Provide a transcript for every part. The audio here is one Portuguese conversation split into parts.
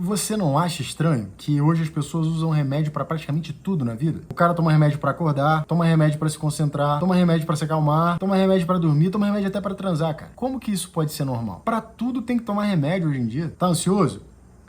Você não acha estranho que hoje as pessoas usam remédio pra praticamente tudo na vida? O cara toma remédio pra acordar, toma remédio pra se concentrar, toma remédio pra se acalmar, toma remédio pra dormir, toma remédio até pra transar, cara. Como que isso pode ser normal? Pra tudo tem que tomar remédio hoje em dia. Tá ansioso?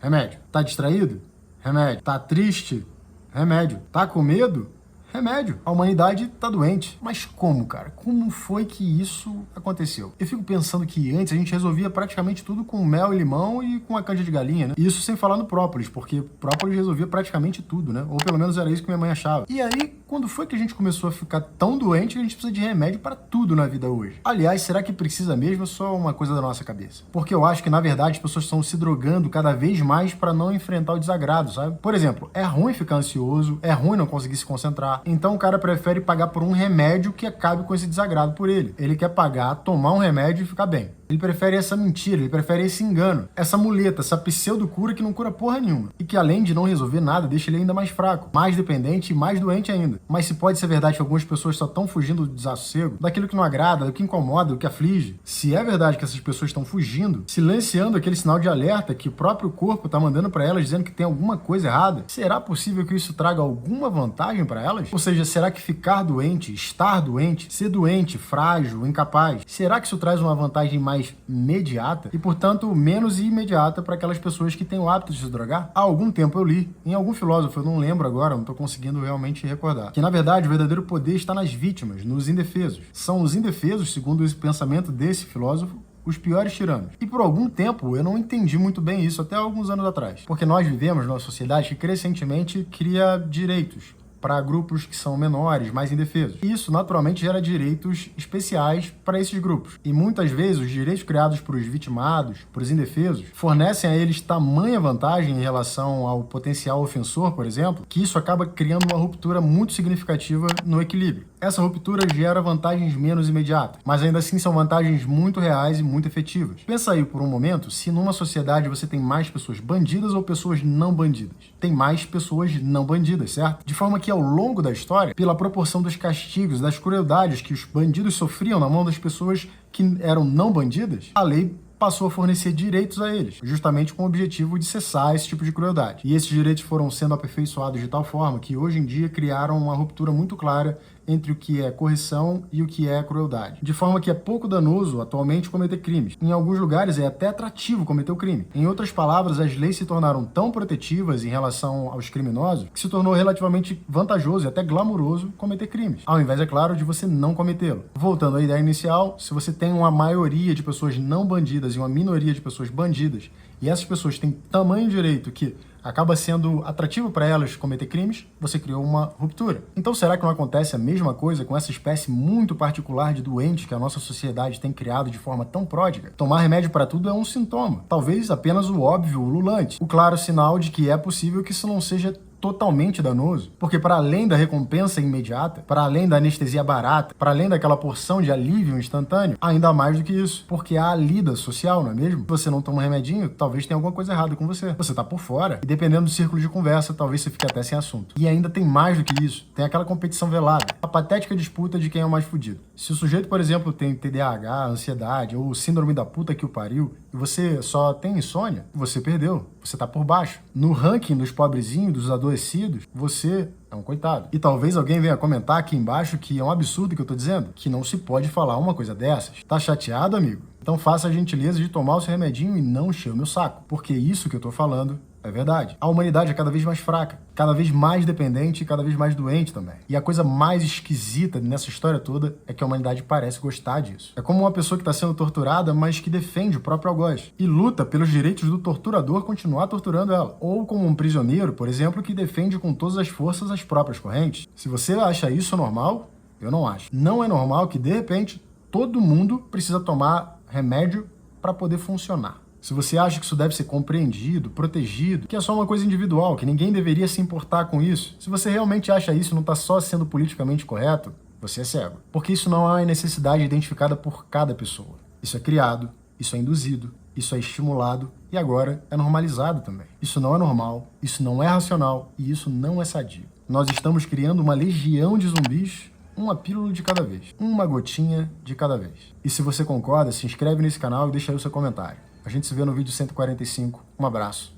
Remédio. Tá distraído? Remédio. Tá triste? Remédio. Tá com medo? Remédio. A humanidade tá doente. Mas como, cara? Como foi que isso aconteceu? Eu fico pensando que antes a gente resolvia praticamente tudo com mel e limão e com a canja de galinha, né? Isso sem falar no própolis, porque própolis resolvia praticamente tudo, né? Ou pelo menos era isso que minha mãe achava. E aí, quando foi que a gente começou a ficar tão doente que a gente precisa de remédio para tudo na vida hoje? Aliás, será que precisa mesmo ou só uma coisa da nossa cabeça? Porque eu acho que, na verdade, as pessoas estão se drogando cada vez mais para não enfrentar o desagrado, sabe? Por exemplo, é ruim ficar ansioso, é ruim não conseguir se concentrar. Então o cara prefere pagar por um remédio que acabe com esse desagrado por ele. Ele quer pagar, tomar um remédio e ficar bem. Ele prefere essa mentira, ele prefere esse engano, essa muleta, essa pseudo-cura que não cura porra nenhuma. E que além de não resolver nada, deixa ele ainda mais fraco, mais dependente e mais doente ainda. Mas se pode ser verdade que algumas pessoas só estão fugindo do desassossego, daquilo que não agrada, do que incomoda, do que aflige, se é verdade que essas pessoas estão fugindo, silenciando aquele sinal de alerta que o próprio corpo está mandando para elas dizendo que tem alguma coisa errada, será possível que isso traga alguma vantagem para elas? Ou seja, será que ficar doente, estar doente, ser doente, frágil, incapaz, será que isso traz uma vantagem mais imediata e, portanto, menos imediata para aquelas pessoas que têm o hábito de se drogar? Há algum tempo eu li, em algum filósofo, eu não lembro agora, não estou conseguindo realmente recordar, que, na verdade, o verdadeiro poder está nas vítimas, nos indefesos. São os indefesos, segundo esse pensamento desse filósofo, os piores tiranos. E por algum tempo eu não entendi muito bem isso, até alguns anos atrás. Porque nós vivemos numa sociedade que crescentemente cria direitos para grupos que são menores, mais indefesos. Isso, naturalmente, gera direitos especiais para esses grupos. E muitas vezes, os direitos criados para os vitimados, para os indefesos, fornecem a eles tamanha vantagem em relação ao potencial ofensor, por exemplo, que isso acaba criando uma ruptura muito significativa no equilíbrio. Essa ruptura gera vantagens menos imediatas, mas ainda assim são vantagens muito reais e muito efetivas. Pensa aí por um momento se numa sociedade você tem mais pessoas bandidas ou pessoas não bandidas. Tem mais pessoas não bandidas, certo? De forma que ao longo da história, pela proporção dos castigos, das crueldades que os bandidos sofriam na mão das pessoas que eram não bandidas, a lei passou a fornecer direitos a eles, justamente com o objetivo de cessar esse tipo de crueldade. E esses direitos foram sendo aperfeiçoados de tal forma que hoje em dia criaram uma ruptura muito clara entre o que é correção e o que é crueldade. De forma que é pouco danoso atualmente cometer crimes. Em alguns lugares é até atrativo cometer o crime. Em outras palavras, as leis se tornaram tão protetivas em relação aos criminosos que se tornou relativamente vantajoso e até glamuroso cometer crimes. Ao invés, é claro, de você não cometê-lo. Voltando à ideia inicial, se você tem uma maioria de pessoas não bandidas e uma minoria de pessoas bandidas, e essas pessoas têm tamanho direito que acaba sendo atrativo para elas cometer crimes, você criou uma ruptura. Então será que não acontece a mesma coisa com essa espécie muito particular de doentes que a nossa sociedade tem criado de forma tão pródiga? Tomar remédio para tudo é um sintoma, talvez apenas o óbvio, o ululante, o claro sinal de que é possível que isso não seja totalmente danoso, porque para além da recompensa imediata, para além da anestesia barata, para além daquela porção de alívio instantâneo, ainda há mais do que isso, porque há a lida social, não é mesmo? Se você não toma um remedinho, talvez tenha alguma coisa errada com você. Você tá por fora, e dependendo do círculo de conversa, talvez você fique até sem assunto. E ainda tem mais do que isso, tem aquela competição velada, a patética disputa de quem é o mais fudido. Se o sujeito, por exemplo, tem TDAH, ansiedade ou síndrome da puta que o pariu, e você só tem insônia, você perdeu, você tá por baixo. No ranking dos pobrezinhos, dos adoecidos, você é um coitado. E talvez alguém venha comentar aqui embaixo que é um absurdo que eu tô dizendo, que não se pode falar uma coisa dessas. Tá chateado, amigo? Então faça a gentileza de tomar o seu remedinho e não encher o meu saco, porque isso que eu tô falando é verdade. A humanidade é cada vez mais fraca, cada vez mais dependente e cada vez mais doente também. E a coisa mais esquisita nessa história toda é que a humanidade parece gostar disso. É como uma pessoa que está sendo torturada, mas que defende o próprio algoz. E luta pelos direitos do torturador continuar torturando ela. Ou como um prisioneiro, por exemplo, que defende com todas as forças as próprias correntes. Se você acha isso normal, eu não acho. Não é normal que, de repente, todo mundo precisa tomar remédio para poder funcionar. Se você acha que isso deve ser compreendido, protegido, que é só uma coisa individual, que ninguém deveria se importar com isso, se você realmente acha isso e não está só sendo politicamente correto, você é cego. Porque isso não é uma necessidade identificada por cada pessoa. Isso é criado, isso é induzido, isso é estimulado e agora é normalizado também. Isso não é normal, isso não é racional e isso não é sadio. Nós estamos criando uma legião de zumbis, uma pílula de cada vez, uma gotinha de cada vez. E se você concorda, se inscreve nesse canal e deixa aí o seu comentário. A gente se vê no vídeo 145. Um abraço.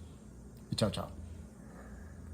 e tchau, tchau.